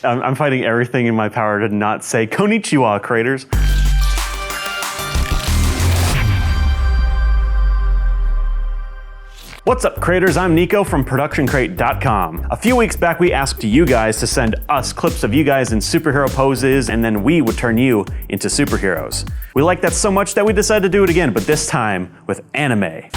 I'm fighting everything in my power to not say Konnichiwa, creators. What's up, creators? I'm Nico from ProductionCrate.com. A few weeks back, we asked you guys to send us clips of you guys in superhero poses, and then we would turn you into superheroes. We liked that so much that we decided to do it again, but this time with anime.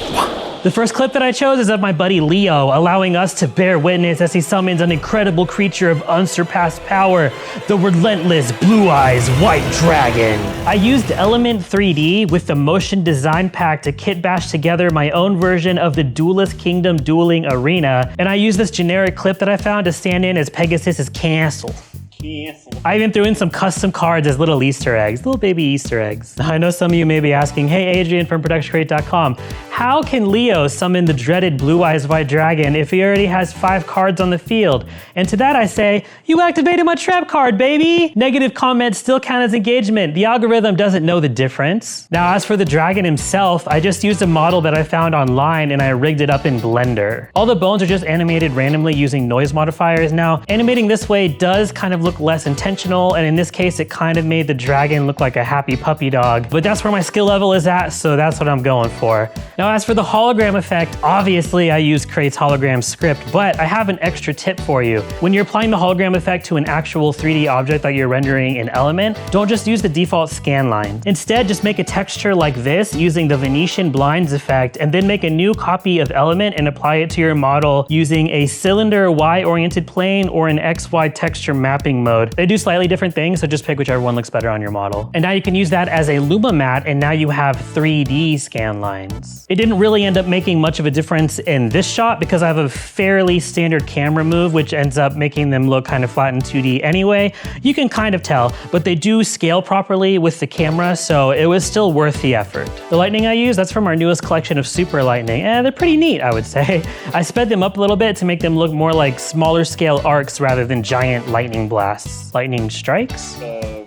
The first clip that I chose is of my buddy Leo, allowing us to bear witness as he summons an incredible creature of unsurpassed power, the relentless Blue Eyes White Dragon. I used Element 3D with the Motion Design Pack to kit bash together my own version of the Duelist Kingdom Dueling Arena, and I used this generic clip that I found to stand in as Pegasus's castle. I even threw in some custom cards as little Easter eggs, little baby Easter eggs. I know some of you may be asking, hey Adrian from ProductionCrate.com, how can Leo summon the dreaded Blue Eyes White Dragon if he already has 5 cards on the field? And to that I say, you activated my trap card, baby! Negative comments still count as engagement. The algorithm doesn't know the difference. Now, as for the dragon himself, I just used a model that I found online and I rigged it up in Blender. All the bones are just animated randomly using noise modifiers. Now, animating this way does kind of look less intentional, and in this case, it kind of made the dragon look like a happy puppy dog, but that's where my skill level is at, so that's what I'm going for. Now, as for the hologram effect, obviously I use Crate's hologram script, but I have an extra tip for you. When you're applying the hologram effect to an actual 3D object that you're rendering in Element, don't just use the default scan line. Instead, just make a texture like this using the Venetian blinds effect, and then make a new copy of Element and apply it to your model using a cylinder Y-oriented plane or an XY texture mapping mode. They do slightly different things, so just pick whichever one looks better on your model. And now you can use that as a Luma mat, and now you have 3D scan lines. It didn't really end up making much of a difference in this shot because I have a fairly standard camera move, which ends up making them look kind of flat in 2D anyway. You can kind of tell, but they do scale properly with the camera, so it was still worth the effort. The lightning I use, that's from our newest collection of Super Lightning, and they're pretty neat, I would say. I sped them up a little bit to make them look more like smaller scale arcs rather than giant lightning blasts. Lightning strikes?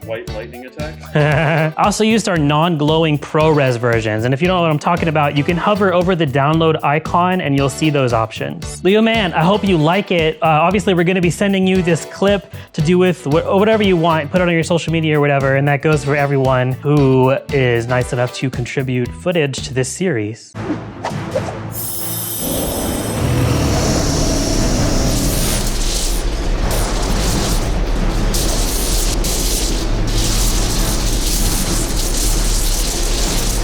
White lightning attack? I also used our non-glowing ProRes versions, and if you don't know what I'm talking about, you can hover over the download icon and you'll see those options. Leo man, I hope you like it. Obviously, we're gonna be sending you this clip to do with whatever you want, put it on your social media or whatever, and that goes for everyone who is nice enough to contribute footage to this series.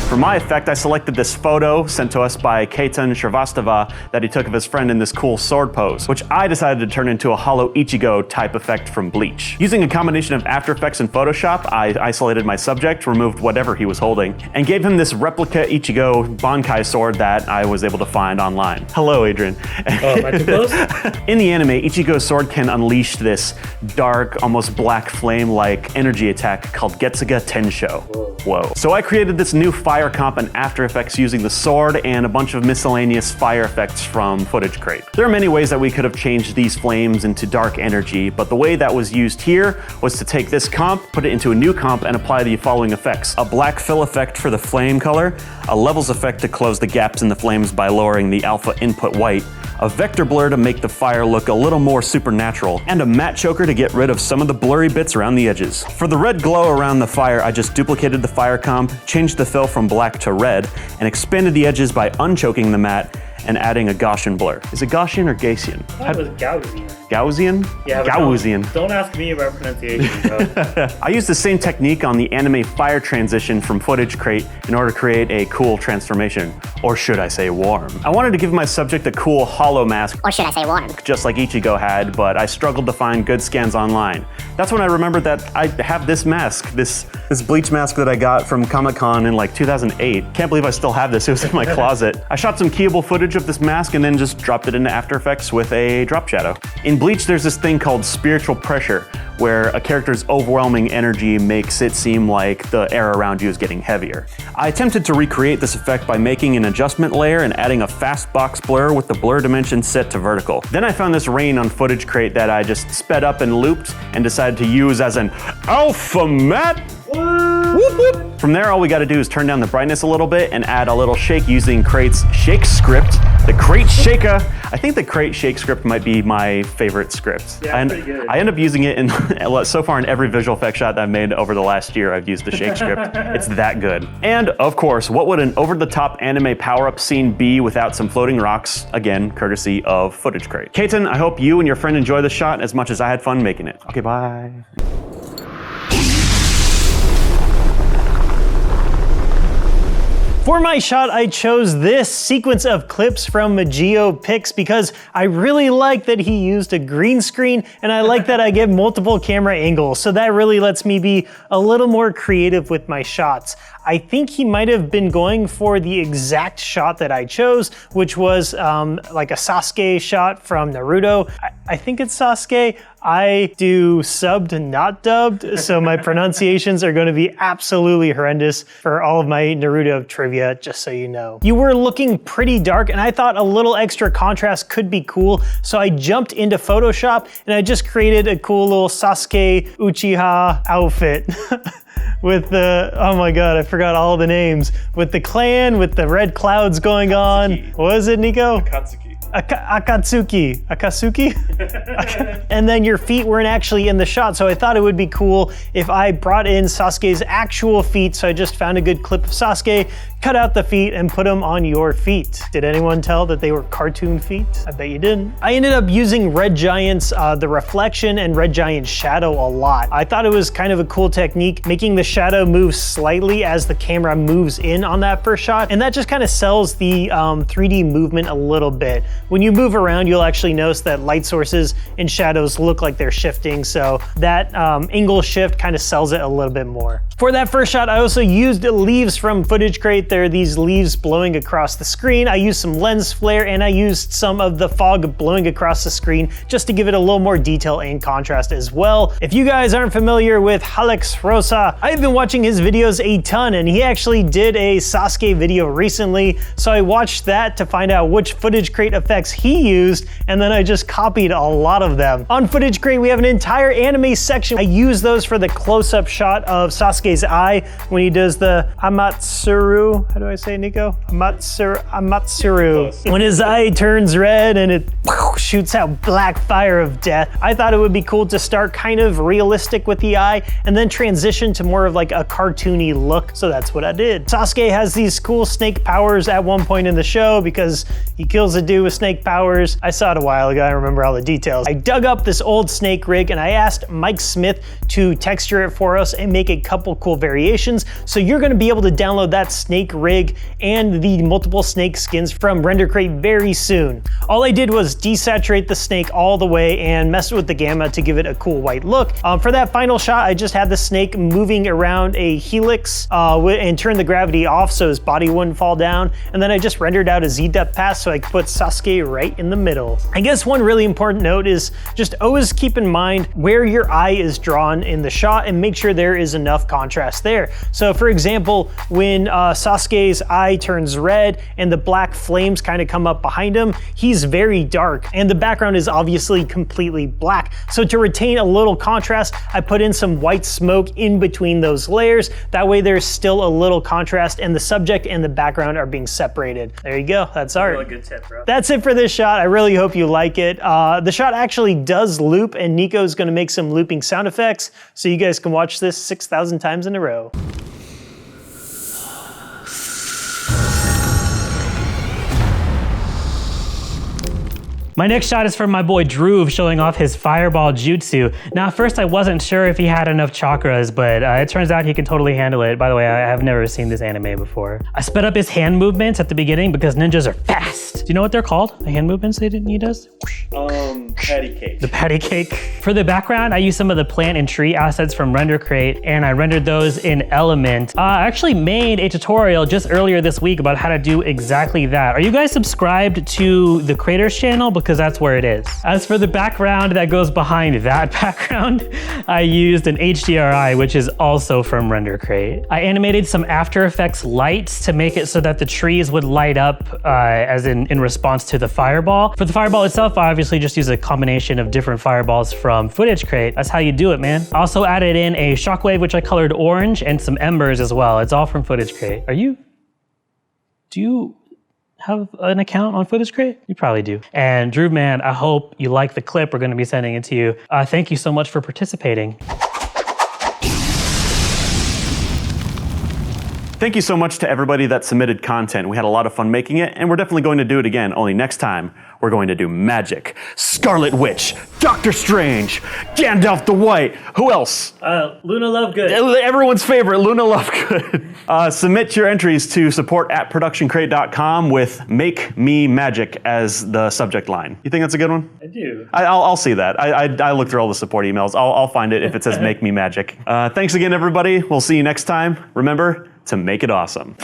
For my effect, I selected this photo sent to us by Ketan Shrivastava that he took of his friend in this cool sword pose, which I decided to turn into a hollow Ichigo type effect from Bleach. Using a combination of After Effects and Photoshop, I isolated my subject, removed whatever he was holding, and gave him this replica Ichigo Bankai sword that I was able to find online. Hello, Adrian. Oh, am I too close? In the anime, Ichigo's sword can unleash this dark, almost black flame-like energy attack called Getsuga Tensho. Whoa. So I created this new fire comp in After Effects using the sword and a bunch of miscellaneous fire effects from Footage Crate. There are many ways that we could have changed these flames into dark energy, but the way that was used here was to take this comp, put it into a new comp, and apply the following effects. A black fill effect for the flame color, a levels effect to close the gaps in the flames by lowering the alpha input white, a vector blur to make the fire look a little more supernatural, and a matte choker to get rid of some of the blurry bits around the edges. For the red glow around the fire, I just duplicated the fire comp, changed the fill from black to red, and expanded the edges by unchoking the matte and adding a Gaussian blur. Is it Gaussian or Gaussian? I thought it was Gaussian. Gaussian? Yeah, Gaussian. Don't ask me about pronunciation, bro. I used the same technique on the anime fire transition from Footage Crate in order to create a cool transformation. Or should I say warm? I wanted to give my subject a cool hollow mask. Or should I say warm? Just like Ichigo had, but I struggled to find good scans online. That's when I remembered that I have this mask, this Bleach mask that I got from Comic-Con in like 2008. Can't believe I still have this, it was in my closet. I shot some keyable footage of this mask and then just dropped it into After Effects with a drop shadow. In Bleach, there's this thing called spiritual pressure, where a character's overwhelming energy makes it seem like the air around you is getting heavier. I attempted to recreate this effect by making an adjustment layer and adding a fast box blur with the blur dimension set to vertical. Then I found this rain on Footage Crate that I just sped up and looped and decided to use as an alpha matte. Whoop, whoop. From there, all we gotta do is turn down the brightness a little bit and add a little shake using Crate's shake script The Crate Shaker. I think the Crate Shake script might be my favorite script. Yeah, it's pretty good. I end up using it in so far in every visual effects shot that I've made over the last year. I've used the Shake script. It's that good. And of course, what would an over-the-top anime power-up scene be without some floating rocks? Again, courtesy of Footage Crate. Kaiten, I hope you and your friend enjoy the shot as much as I had fun making it. Okay, bye. For my shot, I chose this sequence of clips from GeoPix because I really like that he used a green screen, and I like that I get multiple camera angles, so that really lets me be a little more creative with my shots. I think he might have been going for the exact shot that I chose, which was like a Sasuke shot from Naruto. I think it's Sasuke. I do subbed, not dubbed, so my pronunciations are going to be absolutely horrendous for all of my Naruto trivia, just so you know. You were looking pretty dark, and I thought a little extra contrast could be cool, so I jumped into Photoshop, and I just created a cool little Sasuke Uchiha outfit. With the, oh my god, I forgot all the names. With the clan, with the red clouds going on. What was it, Nico? Akatsuki. Akatsuki. And then your feet weren't actually in the shot, so I thought it would be cool if I brought in Sasuke's actual feet, so I just found a good clip of Sasuke, cut out the feet, and put them on your feet. Did anyone tell that they were cartoon feet? I bet you didn't. I ended up using Red Giant's the reflection and Red Giant's shadow a lot. I thought it was kind of a cool technique, making the shadow move slightly as the camera moves in on that first shot, and that just kind of sells the 3D movement a little bit. When you move around, you'll actually notice that light sources and shadows look like they're shifting, so that angle shift kind of sells it a little bit more. For that first shot, I also used leaves from Footage Crate. There are these leaves blowing across the screen. I used some lens flare, and I used some of the fog blowing across the screen just to give it a little more detail and contrast as well. If you guys aren't familiar with Alex Rosa, I've been watching his videos a ton, and he actually did a Sasuke video recently, so I watched that to find out which Footage Crate effects he used, and then I just copied a lot of them. On Footage Crate, we have an entire anime section. I use those for the close-up shot of Sasuke's eye when he does the Amatsuru. How do I say, Nico? Amatsuru. When his eye turns red and it shoots out black fire of death. I thought it would be cool to start kind of realistic with the eye and then transition to more of like a cartoony look, so that's what I did. Sasuke has these cool snake powers at one point in the show because he kills a dude with snake powers. I saw it a while ago, I remember all the details. I dug up this old snake rig and I asked Mike Smith to texture it for us and make a couple cool variations, so you're going to be able to download that snake rig and the multiple snake skins from Render Crate very soon. All I did was desaturate the snake all the way and messed with the gamma to give it a cool white look. For that final shot, I just had the snake moving around a helix and turned the gravity off so his body wouldn't fall down, and then I just rendered out a Z-depth path so I could put Sasuke right in the middle. I guess one really important note is just always keep in mind where your eye is drawn in the shot and make sure there is enough contrast there. So for example, when Sasuke's eye turns red and the black flames kind of come up behind him, he's very dark and the background is obviously completely black. So to retain a little contrast, I put in some white smoke in between those layers. That way there's still a little contrast and the subject and the background are being separated. There you go, that's art. Really good tip, bro. That's it for this shot. I really hope you like it. The shot actually does loop, and Nico's gonna make some looping sound effects so you guys can watch this 6,000 times in a row. My next shot is from my boy Dhruv showing off his fireball jutsu. Now at first I wasn't sure if he had enough chakras, but it turns out he can totally handle it. By the way, I have never seen this anime before. I sped up his hand movements at the beginning because ninjas are fast. Do you know what they're called? The hand movements he does? Patty cake. The patty cake. For the background, I used some of the plant and tree assets from Render Crate, and I rendered those in Element. I actually made a tutorial just earlier this week about how to do exactly that. Are you guys subscribed to the Creators channel? Because that's where it is. As for the background that goes behind that background, I used an HDRI, which is also from Render Crate. I animated some After Effects lights to make it so that the trees would light up as in response to the fireball. For the fireball itself, I obviously just use a combination of different fireballs from Footage Crate. That's how you do it, man. I also added in a shockwave, which I colored orange, and some embers as well. It's all from Footage Crate. have an account on Footage Crate? You probably do. And Drew, man, I hope you like the clip. We're going to be sending it to you. Thank you so much for participating. Thank you so much to everybody that submitted content. We had a lot of fun making it, and we're definitely going to do it again, only next time we're going to do magic. Scarlet Witch, Doctor Strange, Gandalf the White, who else? Luna Lovegood. Everyone's favorite, Luna Lovegood. Submit your entries to support@productioncrate.com with Make Me Magic as the subject line. You think that's a good one? I do. I'll see that. I look through all the support emails. I'll find it if it says Make Me Magic. Thanks again, everybody. We'll see you next time. Remember to make it awesome.